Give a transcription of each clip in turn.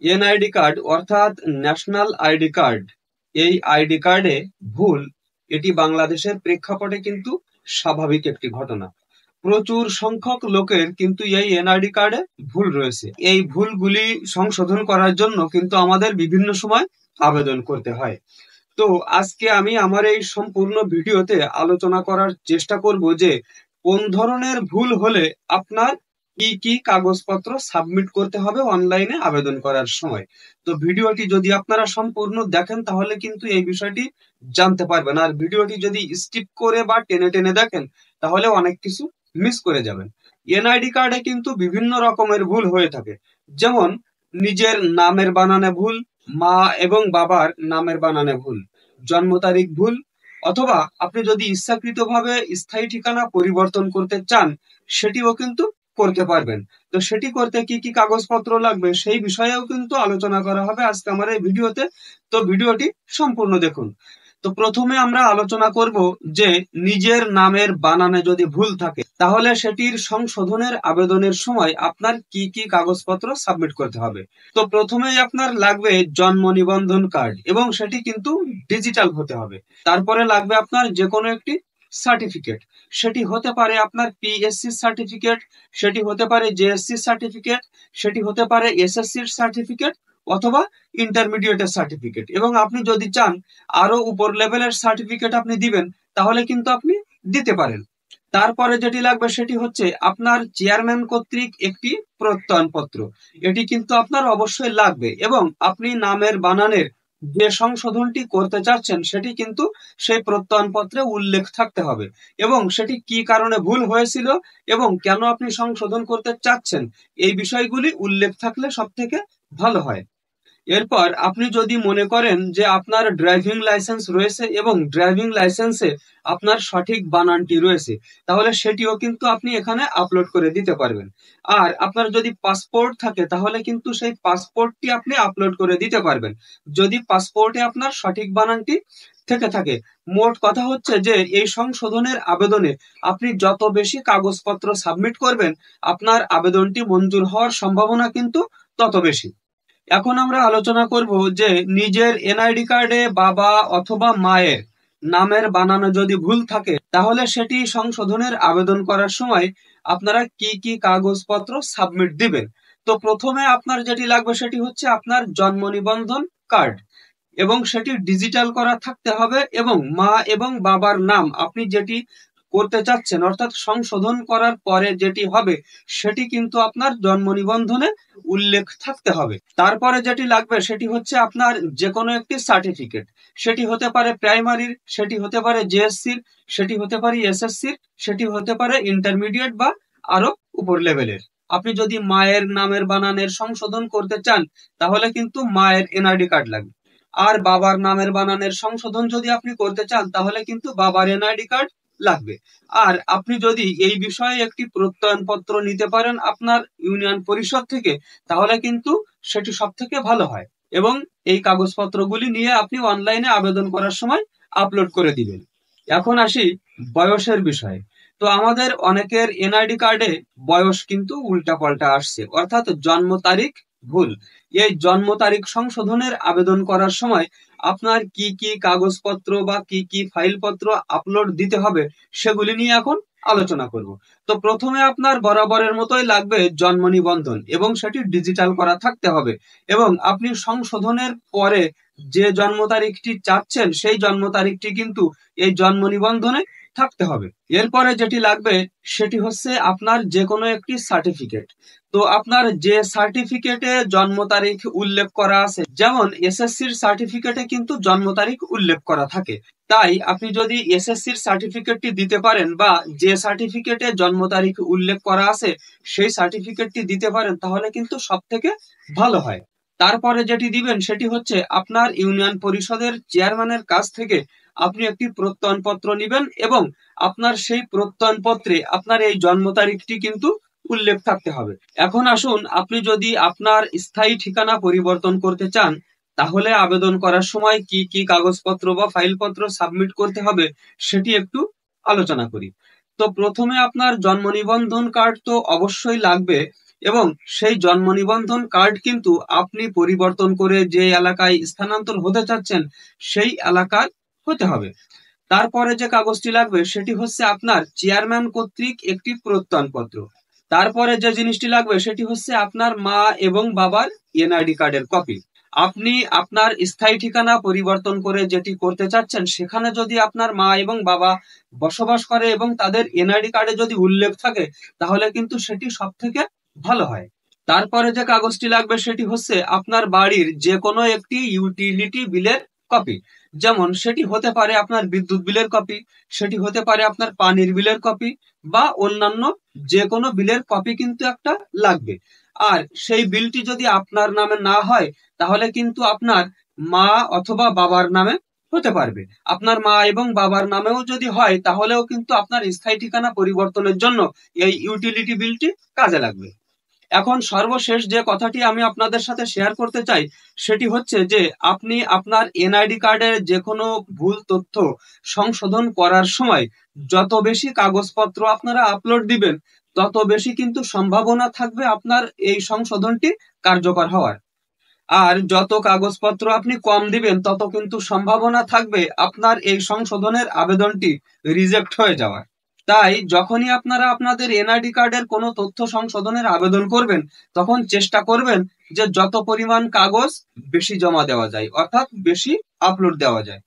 NID card অর্থাৎ national ID card, এই ID কার্ডে ভুল, এটি বাংলাদেশের প্রেক্ষাপটে কিন্তু স্বাভাবিক একটি ঘটনা। প্রচুর সংখ্যক লোকের কিন্তু এই এনআইডি কার্ডে ভুল রয়েছে। এই ভুলগুলি সংশোধন করার জন্য কিন্তু আমাদের বিভিন্ন সময় আবেদন করতে হয়। তো আজকে আমি আমার এই সম্পূর্ণ ভিডিওতে আলোচনা করার চেষ্টা করব যে কোন ধরনের ভুল হলে আপনার কি কি কাগজপত্র সাবমিট করতে হবে অনলাইনে আবেদন করার সময়। তো ভিডিওটি যদি আপনারা সম্পূর্ণ দেখেন তাহলে কিন্তু এই বিষয়টি জানতে পারবেন, আর ভিডিওটি যদি স্কিপ করে বা টেনে টেনে দেখেন তাহলে অনেক কিছু মিস করে যাবেন। এনআইডি কার্ডে কিন্তু বিভিন্ন রকমের ভুল হয়ে থাকে, যেমন নিজের নামের বানানে ভুল, মা এবং বাবার নামের বানানে ভুল, জন্ম তারিখ ভুল, অথবা আপনি যদি ইচ্ছাকৃতভাবে স্থায়ী ঠিকানা পরিবর্তন করতে চান সেটিও কিন্তু করতে পারবেন। তো সেটি করতে কি কি কাগজপত্র লাগবে সেই বিষয়েও কিন্তু আলোচনা করা হবে আজকে আমার এই ভিডিওতে। তো ভিডিওটি সম্পূর্ণ দেখুন। তো প্রথমে আমরা আলোচনা করব যে নিজের নামের বানানে যদি ভুল থাকে তাহলে সেটির সংশোধনের আবেদনের সময় আপনার কি কি কাগজপত্র সাবমিট করতে হবে। তো প্রথমেই আপনার লাগবে জন্ম নিবন্ধন কার্ড, এবং সেটি কিন্তু ডিজিটাল হতে হবে। তারপরে লাগবে আপনার যে কোনো একটি সার্টিফিকেট, সেটি হতে পারে আপনার পিএসসি সার্টিফিকেট, সেটি হতে পারে জেএসসি সার্টিফিকেট, সেটি হতে পারে এসএসসির সার্টিফিকেট অথবা ইন্টারমিডিয়েটের সার্টিফিকেট, এবং আপনি যদি চান আরো উপর লেভেলের সার্টিফিকেট আপনি দিবেন তাহলে কিন্তু আপনি দিতে পারেন। তারপরে যেটি লাগবে সেটি হচ্ছে আপনার চেয়ারম্যান কর্তৃক একটি প্রত্যয়নপত্র, এটি কিন্তু আপনার অবশ্যই লাগবে, এবং আপনি নামের বানানের যে সংশোধনটি করতে চাচ্ছেন সেটি কিন্তু সেই প্রত্যয়নপত্রে উল্লেখ থাকতে হবে, এবং সেটি কি কারণে ভুল হয়েছিল এবং কেন আপনি সংশোধন করতে চাচ্ছেন এই বিষয়গুলি উল্লেখ থাকলে সব থেকে ভালো হয়। এরপর আপনি যদি মনে করেন যে আপনার ড্রাইভিং লাইসেন্স রয়েছে এবং ড্রাইভিং লাইসেন্সে আপনার সঠিক বানানটি রয়েছে তাহলে সেটিও কিন্তু আপনি এখানে আপলোড করে দিতে পারবেন। আর আপনার যদি পাসপোর্ট থাকে তাহলে কিন্তু সেই পাসপোর্টটি আপনি আপলোড করে দিতে পারবেন যদি পাসপোর্টে আপনার সঠিক বানানটি থেকে থাকে। মোট কথা হচ্ছে যে এই সংশোধনের আবেদনে আপনি যত বেশি কাগজপত্র সাবমিট করবেন আপনার আবেদনটি মঞ্জুর হওয়ার সম্ভাবনা কিন্তু তত বেশি। এখন আমরা আলোচনা করব যে নিজের এনআইডি কার্ডে বাবা অথবা মায়ের নামের বানানো যদি ভুল থাকে তাহলে সেটি সংশোধনের আবেদন করার সময় আপনারা কি কি কাগজপত্র সাবমিট দিবেন। তো প্রথমে আপনার যেটি লাগবে সেটি হচ্ছে আপনার জন্ম নিবন্ধন কার্ড, এবং সেটি ডিজিটাল করা থাকতে হবে, এবং মা এবং বাবার নাম আপনি যেটি করতে চাচ্ছেন অর্থাৎ সংশোধন করার পরে যেটি হবে সেটি কিন্তু আপনার জন্ম নিবন্ধনে উল্লেখ থাকতে হবে। তারপরে যেটি লাগবে সেটি হচ্ছে আপনার যে কোনো একটি সার্টিফিকেট, সেটি হতে পারে প্রাইমারির, সেটি হতে পারে জেএসসির, সেটি হতে পারে এসএসসির, সেটি হতে পারে ইন্টারমিডিয়েট বা আরো উপর লেভেলের। আপনি যদি মায়ের নামের বানানের সংশোধন করতে চান তাহলে কিন্তু মায়ের এনআইডি কার্ড লাগবে, আর বাবার নামের বানানের সংশোধন যদি আপনি করতে চান তাহলে কিন্তু বাবার এনআইডি কার্ড লাগবে। আর আপনি যদি এই বিষয়ে একটি প্রত্যয়নপত্র নিতে পারেন আপনার ইউনিয়ন পরিষদ থেকে তাহলে কিন্তু সেটি সব থেকে ভালো হয়, এবং এই কাগজপত্রগুলি নিয়ে আপনি অনলাইনে আবেদন করার সময় আপলোড করে দিবেন। এখন আসি বয়সের বিষয়ে। তো আমাদের অনেকের এনআইডি কার্ডে বয়স কিন্তু উল্টাপাল্টা আসছে, অর্থাৎ জন্ম তারিখ ভুল। এই জন্ম তারিখ সংশোধনের আবেদন করার সময় আপনার কি কি কাগজপত্র বা কি কি ফাইলপত্র আপলোড দিতে হবে সেগুলি নিয়ে এখন আলোচনা করব। তো প্রথমে আপনার বরাবরের মতোই লাগবে জন্ম নিবন্ধন, এবং সেটি ডিজিটাল করা থাকতে হবে, এবং আপনি সংশোধনের পরে যে জন্ম তারিখটি চাচ্ছেন সেই জন্ম তারিখটি কিন্তু এই জন্ম নিবন্ধনে থাকতে হবে। এরপরে যেটি লাগবে সেটি হচ্ছে আপনার যে কোনো একটি সার্টিফিকেট। তো আপনার যে সার্টিফিকেটে জন্ম তারিখ উল্লেখ করা আছে, যেমন এসএসসির সার্টিফিকেটে কিন্তু জন্ম তারিখ উল্লেখ করা থাকে, তাই আপনি যদি এসএসসির সার্টিফিকেটটি দিতে পারেন বা যে সার্টিফিকেটে জন্ম তারিখ উল্লেখ করা আছে সেই সার্টিফিকেটটি দিতে পারেন তাহলে কিন্তু সব থেকে ভালো হয়। তারপরে যেটি দিবেন সেটি হচ্ছে আপনার ইউনিয়ন পরিষদের চেয়ারম্যানের কাছ থেকে আপনি একটি প্রত্যয়নপত্র নেবেন, এবং আপনার সেই প্রত্যয়নপত্রে আপনার এই জন্ম তারিখটি কিন্তু উল্লেখ থাকতে হবে। এখন আসুন, আপনি যদি আপনার স্থায়ী ঠিকানা পরিবর্তন করতে চান তাহলে আবেদন করার সময় কি কি কাগজপত্র বা ফাইলপত্র সাবমিট করতে হবে সেটি একটু আলোচনা করি। তো প্রথমে আপনার জন্ম নিবন্ধন কার্ড তো অবশ্যই লাগবে, এবং সেই জন্ম নিবন্ধন কার্ড কিন্তু আপনি পরিবর্তন করে যে এলাকায় স্থানান্তর হতে চাচ্ছেন সেই এলাকার হতে হবে। তারপরে যে কাগজটি লাগবে সেটি হচ্ছে আপনার চেয়ারম্যান কর্তৃক একটি প্রত্যয়নপত্র। তারপরে যে জিনিসটি লাগবে সেটি হচ্ছে আপনার মা এবং বাবার এনআইডি কার্ডের কপি। আপনি আপনার স্থায়ী ঠিকানা পরিবর্তন করে যেটি করতে চাচ্ছেন সেখানে যদি আপনার মা এবং বাবা বসবাস করে এবং তাদের এনআইডি কার্ডে যদি উল্লেখ থাকে তাহলে কিন্তু সেটি সব থেকে ভালো হয়। তারপরে যে কাগজটি লাগবে সেটি হচ্ছে আপনার বাড়ির যে কোনো একটি ইউটিলিটি বিলের কপি। যেমন সেটি হতে পারে আপনার বিদ্যুৎ বিলের কপি, সেটি হতে পারে আপনার পানির বিলের কপি বা অন্যান্য যে কোনো বিলের কপি কিন্তু একটা লাগবে। আর সেই বিলটি যদি আপনার নামে না হয় তাহলে কিন্তু আপনার মা অথবা বাবার নামে হতে পারবে। আপনার মা এবং বাবার নামেও যদি হয় তাহলেও কিন্তু আপনার স্থায়ী ঠিকানা পরিবর্তনের জন্য এই ইউটিলিটি বিলটি কাজে লাগবে। এখন সর্বশেষ যে কথাটি আমি আপনাদের সাথে শেয়ার করতে চাই সেটি হচ্ছে যে আপনি আপনার এনআইডি কার্ডের যে কোনো ভুল তথ্য সংশোধন করার সময় যত বেশি কাগজপত্র আপনারা আপলোড দিবেন তত বেশি কিন্তু সম্ভাবনা থাকবে আপনার এই সংশোধনটি কার্যকর হওয়ার। আর যত কাগজপত্র আপনি কম দিবেন তত কিন্তু সম্ভাবনা থাকবে আপনার এই সংশোধনের আবেদনটি রিজেক্ট হয়ে যাওয়ার। তাই যখনই আপনারা আপনাদের এনআইডি কার্ডের কোনো তথ্য সংশোধনের আবেদন করবেন তখন চেষ্টা করবেন যে যত পরিমাণ কাগজ বেশি জমা দেওয়া যায় অর্থাৎ বেশি আপলোড দেওয়া যায়।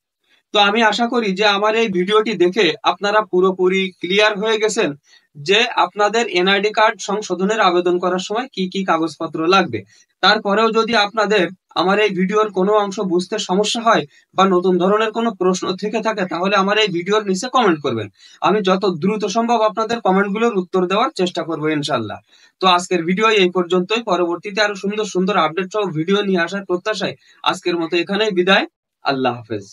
তো আমি আশা করি যে আমার এই ভিডিওটি দেখে আপনারা পুরোপুরি ক্লিয়ার হয়ে গেছেন যে আপনাদের এনআইডি কার্ড সংশোধনের আবেদন করার সময় কি কি কাগজপত্র লাগবে। তারপরেও যদি আপনাদের আমার এই ভিডিওর কোনো অংশ বুঝতে সমস্যা হয় বা নতুন ধরনের কোনো প্রশ্ন থেকে থাকে তাহলে আমার এই ভিডিওর নিচে কমেন্ট করবেন। আমি যত দ্রুত সম্ভব আপনাদের কমেন্টগুলোর উত্তর দেওয়ার চেষ্টা করবো ইনশাল্লাহ। তো আজকের ভিডিও এই পর্যন্তই। পরবর্তীতে আরো সুন্দর সুন্দর আপডেট সহ ভিডিও নিয়ে আসার প্রত্যাশায় আজকের মতো এখানেই বিদায়। আল্লাহ হাফেজ।